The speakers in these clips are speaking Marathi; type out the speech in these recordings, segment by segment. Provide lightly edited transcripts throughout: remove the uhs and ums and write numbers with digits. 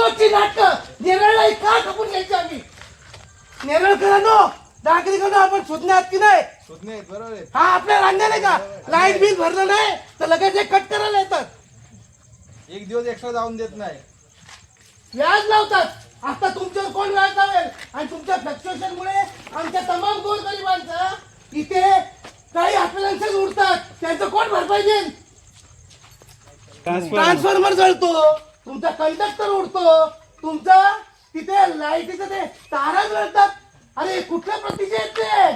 रोजची नाटकं नेरळला का खपून घ्यायची आम्ही? नेरळकरांनो, नागरिकांना आपण सुज्ञ आहात की नाही? सुज्ञ आहेत, बरोबर आहे. हा आपल्या रांगा नाही का? लाईट बिल भरलं नाही तर लगेच हे कट करायला येतात, एक दिवस एक्स्ट्रा जाऊन देत नाही, व्याज लावतात. आता तुमच्यावर कोण व्याज लावेल? आणि तुमच्या फ्लक्च्युएशन मुळे आमच्या तमाम गोरगरिबांचं इथे काही अपेलान्सेस उडतात, त्यांचं कोण भरपाई देईल? ट्रान्सफॉर्मर जळतो, तुमचा कंडक्टर उडतो, तुमचा तिथे लाईटीचं ते तारा जळतात. अरे कुठल्या प्रतीचे आहेत ते?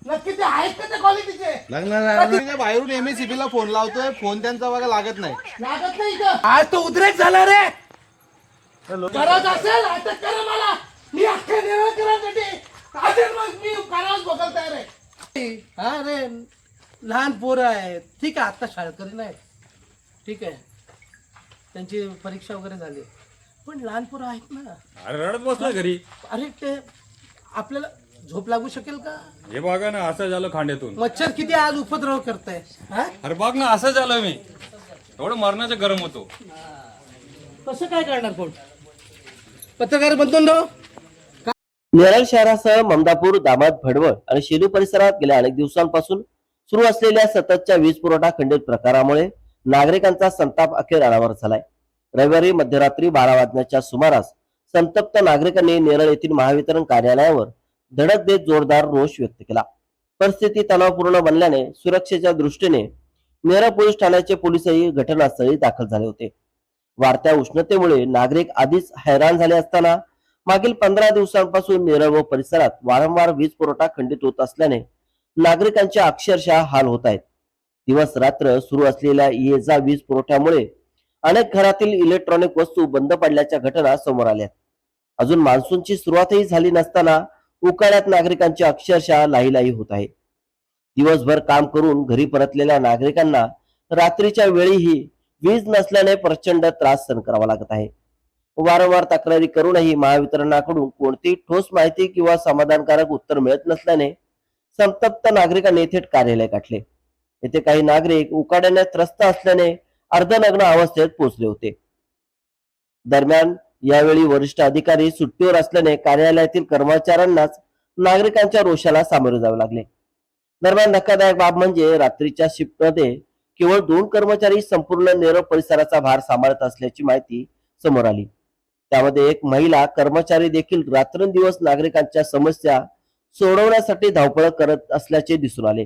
नक्की ते आहेत का त्या क्वालिटीचे? लागणार. बाहेरून MSCB ला फोन लावतोय, फोन त्यांचा बघा लागत नाही. लागत नाही का? आज तो उद्रेक झाला रे. गरज असेल अटक करा मला, मी अख्ख्या निराकरणासाठी असेल मग मी कानावर बघायला तयार आहे. हा रे, लहान पोरं आहेत, ठीक आहे, आता शाळकरी नाही, ठीक आहे, त्यांची परीक्षा वगैरे झाली, पण लहान पोरं आहेत ना. अरे रडत बसला घरी. अरे ते आपल्याला झोप लागू शकेल का? हे बघा ना, असं झालं खांड्यातून. मच्छर किती आज उपद्रव करताय. अरे बघ ना, असं झालं मी एवढं मरणाचं गरम होतो. कसं काय करणार कोण? पत्रकार बंधूंनो, नेरळ शहरासह ममदापूर, दामात, भडवळ आणि शेलू परिसरात गेल्या अनेक दिवसांपासून सुरू असलेल्या सततच्या वीज पुरवठा खंडित प्रकारामुळे नागरिकांचा संताप अखेर अनावर झालाय. रविवारी मध्यरात्री 12 वाजण्याच्या सुमारास संतप्त नागरिकांनी नेरळ येथील महावितरण कार्यालयावर धडक देत जोरदार रोष व्यक्त केला. परिस्थिती तणावपूर्ण बनल्याने सुरक्षेच्या दृष्टीने नेरळ पोलीस ठाण्याचे पोलीसही घटनास्थळी दाखल झाले होते. वाढत्या उष्णतेमुळे नागरिक आधीच हैराण झाले असताना मागील 15 दिवसांपासून नेरळ व परिसरात वारंवार वीज पुरवठा खंडित होत असल्याने नागरिकांचे अक्षरशः हाल होत आहेत. दिवस रात्र सुरू असलेल्या ये जा वीज पुरवठ्यामुळे अनेक घरातील इलेक्ट्रॉनिक वस्तू बंद पडल्याच्या घटना समोर आल्या. अजून मान्सूनची सुरुवातही झाली नसताना उकाड्यात नागरिकांची अक्षरशः लाहीलाही होत आहे. दिवसभर काम करून घरी परतलेल्या नागरिकांना रात्रीच्या वेळीही वीज नसल्याने प्रचंड त्रास सहन करावा लागत आहे. वारंवार तक्रारी करूनही महावितरणाकडून कोणतीही ठोस माहिती किंवा समाधानकारक उत्तर मिळत नसल्याने संतप्त नागरिकांनी थेट कार्यालय गाठले. येथे काही नागरिक उकाड्याने त्रस्त असल्याने अर्धनग्न अवस्थेत पोहोचले होते. दरम्यान यावेळी वरिष्ठ अधिकारी सुट्टीवर असल्याने कार्यालयातील कर्मचाऱ्यांनाच नागरिकांच्या रोषाला सामोरे जावे लागले. दरम्यान धक्कादायक बाब म्हणजे रात्रीच्या शिफ्टमध्ये केवळ 2 कर्मचारी संपूर्ण नेरळ परिसराचा भार सांभाळत असल्याची माहिती समोर आली. त्यामध्ये एक महिला कर्मचारी देखील रात्रंदिवस नागरिकांच्या समस्या सोडवण्यासाठी धावपळ करत असल्याचे दिसून आले.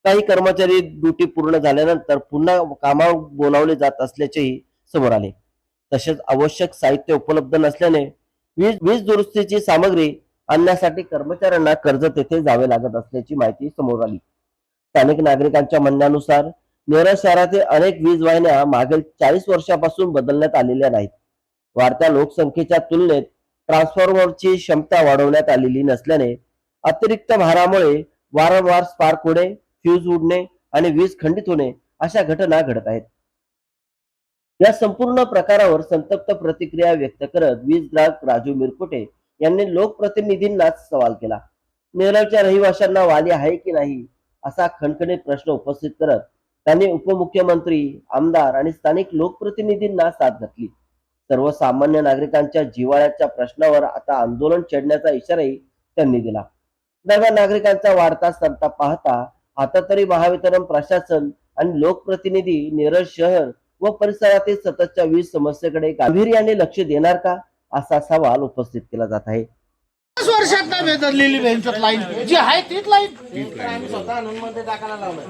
काही कर्मचारी ड्युटी पूर्ण झाल्यानंतर पुन्हा कामावर बोलावले जात असल्याचेही समोर आले. तसेच आवश्यक साहित्य उपलब्ध नसल्याने वीज दुरुस्तीची सामग्री आणण्यासाठी कर्मचाऱ्यांना कर्जत येथे जावे लागत असल्याची माहिती समोर आली. स्थानिक नागरिकांच्या म्हणण्यानुसार नेरळ शहरातील अनेक वीज वाहिन्या मागील 40 वर्षापासून बदलण्यात आलेल्या नाहीत. वाढत्या लोकसंख्येच्या तुलनेत ट्रान्सफॉर्मरची क्षमता वाढवण्यात आलेली नसल्याने अतिरिक्त भारामुळे वारंवार स्पार्क होणे, फ्यूज उडणे आणि वीज खंडित होणे अशा घटना घडत आहेत. या संपूर्ण प्रकारावर संतप्त प्रतिक्रिया व्यक्त करत वीज ग्राहक राजू मिरकुटे यांनी लोकप्रतिनिधींनाच सवाल केला. नेरळच्या रहिवाशांना वाली आहे की नाही असा खणखणीत प्रश्न उपस्थित करत त्यांनी उपमुख्यमंत्री, आमदार आणि स्थानिक लोकप्रतिनिधींना साथ घातली. सर्वसामान्य नागरिकांच्या जिव्हाळ्याच्या प्रश्नावर आता आंदोलन छेडण्याचा इशाराही त्यांनी दिला. दरम्यान नागरिकांचा वाढता संताप पाहता आता तरी महावितरण प्रशासन आणि लोकप्रतिनिधी नेरळ शहर व परिसरातील सततच्या वीज समस्येकडे गांभीर्याने लक्ष देणार का असा सवाल उपस्थित केला जात आहे. 10 वर्षात नाही बदललेली भेंचर लाईन जी आहे तीच लाईन आम्ही स्वतः आणूनमध्ये टाकायला लावलं.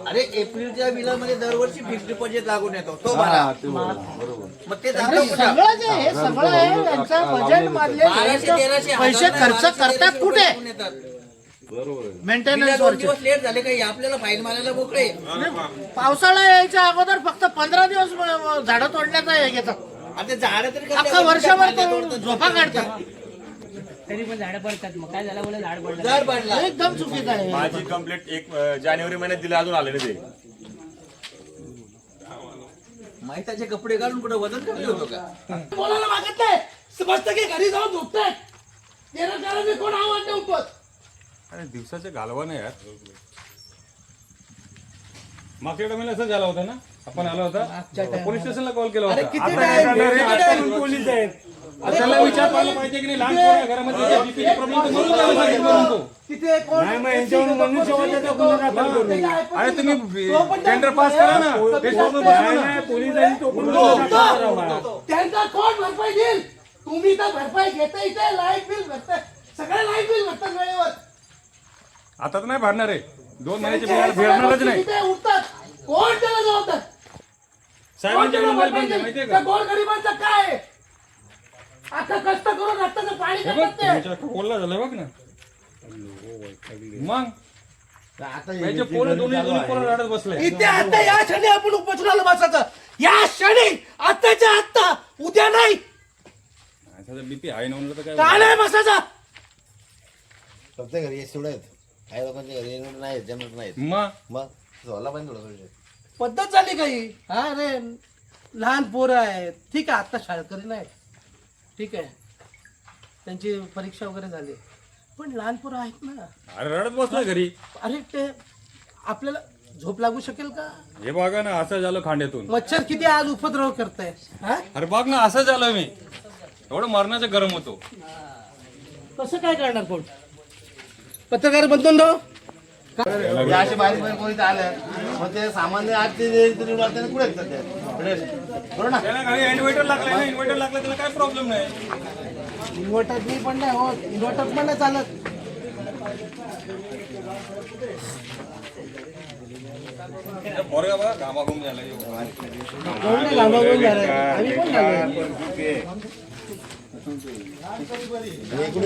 अरे एप्रिलच्या बिलामध्ये दरवर्षी फिक्स्ड डिपॉझिट लागून येतो तो भरा. मग ते सगळं जे आहे सगळं आहे त्यांचं बजेट मारले पैसे खर्च करतात कुठे? मेंटेनन्स दिवस लेट झाले काही आपल्याला फाईन मारायला मोकळे. पावसाळा यायच्या अगोदर फक्त 15 दिवस झाडं तोडण्याचा हे घेतात. आता झाड तरी अख्खा वर्षभर झोपा काढतात तरी पण झाड पडतात. मग काय झालं बोला झाड पडलं. झाड पडला एकदम चुकीचं आहे. माझी कंप्लीट 1 जानेवारी महिन्यात दिले, अजून आले नाही ते. माहिताचे कपडे घालून कुठे वजन कमी होतो का? कोणाला मागत नाही, समजतं की घरी जाऊन झोपतात. नेरळकरांनी कोण आवाज नाही उठवत. अरे दिवसाचे घालवा नाही यार. मागच्या महिन्यात असं झाला होता ना. आपण आलो होता पोलीस स्टेशनला कॉल केला अरे होता किती आता time? काय करणार रे? किती आता time? पोलीस आहेत त्याला विचार करायला पाहिजे की नाही लहान पोरं आहे घरामध्ये बीपीची प्रॉब्लेम तर म्हणून त्याला सांगितलं म्हणतो. तिथे कोण अरे तुम्ही टेंडर पास करा ना टेस्ट त्यांचा कोण भरपाई देईल? तुम्ही तर भरपाई घेता इथे लाईट बिल भरताय, सगळे लाईट बिल भरतात वेळेवर. आता तर नाही भरणार आहे 2 महिन्याची बिल भेटणारच नाही तिथे उठतात, कोण त्याला जबाबदार? कोण साहेबांच्या त्याला मोबाईल भरपाई बंद आहे, देईल? माहितीये त्या का गोरगरिबांचं काय आहे? आता कष्ट करून रक्ताचं पाणी हे बघ करतात ते. तुमच्या बोलला झालं बघ ना मग त्याचे पोरं दोन्ही पोरं रडत बसले इथे आता या क्षणी आपण उपोषणाला बसायचं, या क्षणी, आताच्या आत्ता, उद्या नाही. बीपी हाय नव्हतं तर का काय नाही बसायचं? फक्त घरी एवढं आहेत काही लोकांच्या घरी एवढं नाही जमत नाहीत मग झाला पाहिजे थोडं पद्धत झाली काही. हा रे, लहान पोरं आहेत, ठीक आहे, आता शाळकरी नाही, ठीक आहे, त्यांची परीक्षा वगैरे झाली, पण लहान पोरं आहेत ना. अरे रडत बसलं घरी अरे ते आपल्याला झोप लागू शकेल का? हे बघा ना असं झालं खांड्यातून मच्छर किती आज उपद्रव करताय. हा, अरे बघ ना असं झालं मी एवढं मरणाचं गरम होतो कसं काय करणार कोण? पत्रकार बंधूंनो, असे बारीक बारीक कोणी आलं मग ते सामान्य आज ते कुठे आहेत सध्या बरोबर ना त्याला घरी इन्व्हर्टर लागलाय ना इन्व्हर्टर लागला त्याला काय प्रॉब्लेम नाही इन्व्हर्टर पण नाही होत, इन्व्हर्टर पण नाही चालत. पोरगा बघा घामाघूम झाला कोण नाही घामाघूम झालाय? आम्ही पण झालोय. आणि एकूण